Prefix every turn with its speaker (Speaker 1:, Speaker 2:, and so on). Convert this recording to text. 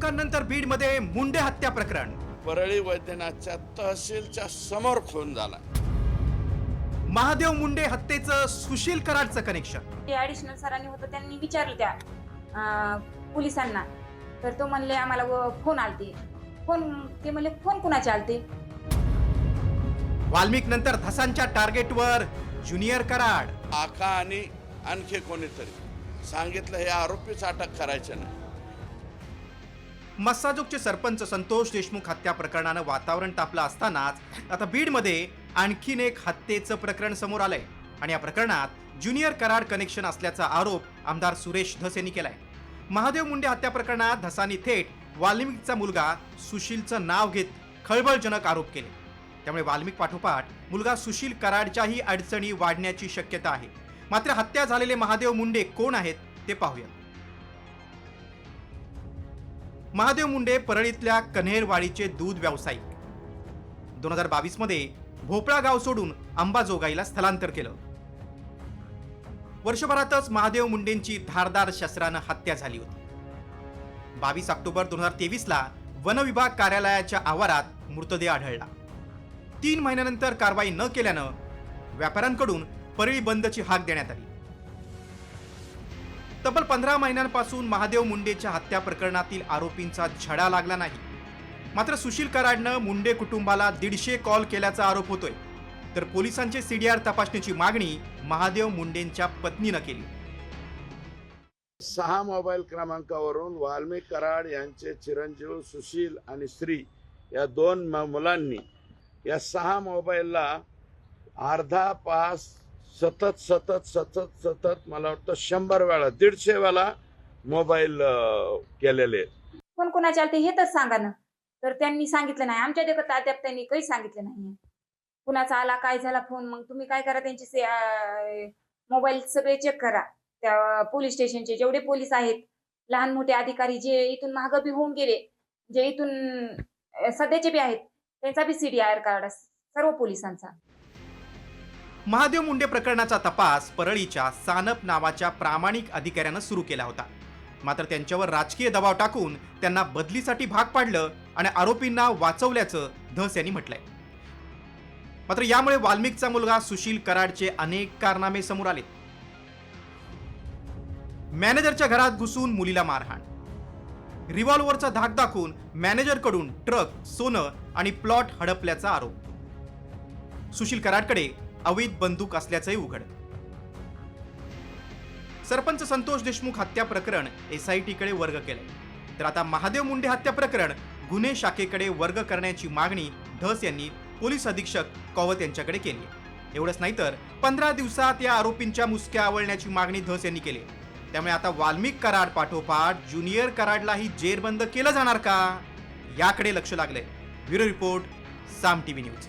Speaker 1: निवडणुकांनंतर बीडमध्ये मुंडे हत्या प्रकरण.
Speaker 2: परळी वैद्यनाथच्या तहसीलच्या समोर खून झाला.
Speaker 1: महादेव मुंडे हत्येचं सुशील कराडचं कनेक्शन.
Speaker 3: ते ॲडिशनल सरांनी होतं, त्यांनी विचारलं त्या पोलिसांना, तर तो म्हणले आम्हाला फोन आलते. ते म्हणले फोन कुणाचे आलते.
Speaker 1: वाल्मिक नंतर धसांच्या टार्गेटवर ज्युनियर कराड.
Speaker 2: आका आणि आणखी कोणीतरी सांगितलं हे आरोपीच अटक करायचे नाही.
Speaker 1: मस्साजोगचे सरपंच संतोष देशमुख हत्या प्रकरणानं वातावरण तापलं असतानाच आता बीडमध्ये आणखीन एक हत्येचं प्रकरण समोर आलंय आणि या प्रकरणात ज्युनियर कराड कनेक्शन असल्याचा आरोप आमदार सुरेश धस यांनी केलाय. महादेव मुंडे हत्या प्रकरणात धसांनी थेट वाल्मिकचा मुलगा सुशीलचं नाव घेत खळबळजनक आरोप केले. त्यामुळे वाल्मिक पाठोपाठ मुलगा सुशील कराडच्याही अडचणी वाढण्याची शक्यता आहे. मात्र हत्या झालेले महादेव मुंडे कोण आहेत ते पाहूया. महादेव मुंडे परळीतल्या कन्हेरवाडीचे दूध व्यावसायिक. 2022 मध्ये भोपळा गाव सोडून अंबाजोगाईला स्थलांतर केलं. वर्षभरातच महादेव मुंडेंची धारदार शस्त्रानं हत्या झाली होती. 22 ऑक्टोबर 2023 ला वन विभाग कार्यालयाच्या आवारात मृतदेह आढळला. 3 महिन्यानंतर कारवाई न केल्यानं व्यापाऱ्यांकडून परळी बंदची हाक देण्यात आली. तब्बल 15 महिन्यांपासून महादेव मुंडेच्या हत्या प्रकरणातील आरोपींचा छडा लागला नाही. मात्र सुशील कराडनं मुंडे कुटुंबाला 150 कॉल केल्याचा आरोप होतोय. तर पोलिसांचे सीडीआर तपासणीची मागणी महादेव मुंडेंच्या पत्नीनं केली.
Speaker 2: 6 मोबाईल क्रमांकावरून वाल्मिक कराड यांचे चिरंजीव सुशील आणि श्री या 2 मुलांनी या 6 मोबाईलला अर्धा पास सतत मला वाटतं 100 वेळा 150 वेळा मोबाईल केलेले.
Speaker 3: फोन कुणाचे आलते हे तर सांगा ना. तर त्यांनी सांगितलं नाही. आमच्या देखत अद्याप त्यांनी काही सांगितलं नाही. कुणाचा आला, काय झाला फोन. मग तुम्ही काय करा, त्यांचे मोबाईल सगळे चेक करा. त्या पोलीस स्टेशनचे जेवढे पोलीस आहेत, लहान मोठे अधिकारी जे इथून मागं बी होऊन गेले, जे इथून सध्याचे बी आहेत, त्यांचा बी सीडीआर काढा सर्व पोलिसांचा.
Speaker 1: महादेव मुंडे प्रकरणाचा तपास परळीच्या सानप नावाच्या प्रामाणिक अधिकाऱ्यानं सुरू केला होता. मात्र त्यांच्यावर राजकीय दबाव टाकून त्यांना बदलीसाठी भाग पाडलं आणि आरोपींना वाचवल्याचं धस यांनी म्हटलंय. मात्र यामुळे वाल्मिकचा मुलगा सुशील कराडचे अनेक कारनामे समोर आले. मॅनेजरच्या घरात घुसून मुलीला मारहाण, रिव्हॉल्व्हरचा धाक दाखवून मॅनेजरकडून ट्रक, सोनं आणि प्लॉट हडपल्याचा आरोप. सुशील कराडकडे अवैध बंदूक असल्याचंही उघड. सरपंच संतोष देशमुख हत्या प्रकरण SIT कडे वर्ग केलंय. तर आता महादेव मुंडे हत्या प्रकरण गुन्हे शाखेकडे वर्ग करण्याची मागणी धस यांनी पोलीस अधीक्षक कौवत यांच्याकडे केली. एवढंच नाही तर 15 दिवसात या आरोपींच्या मुसक्या आवळण्याची मागणी धस यांनी केली. त्यामुळे आता वाल्मिक कराड पाठोपाठ ज्युनियर कराडलाही जेरबंद केलं जाणार का, याकडे लक्ष लागलंय. ब्युरो रिपोर्ट, साम TV न्यूज.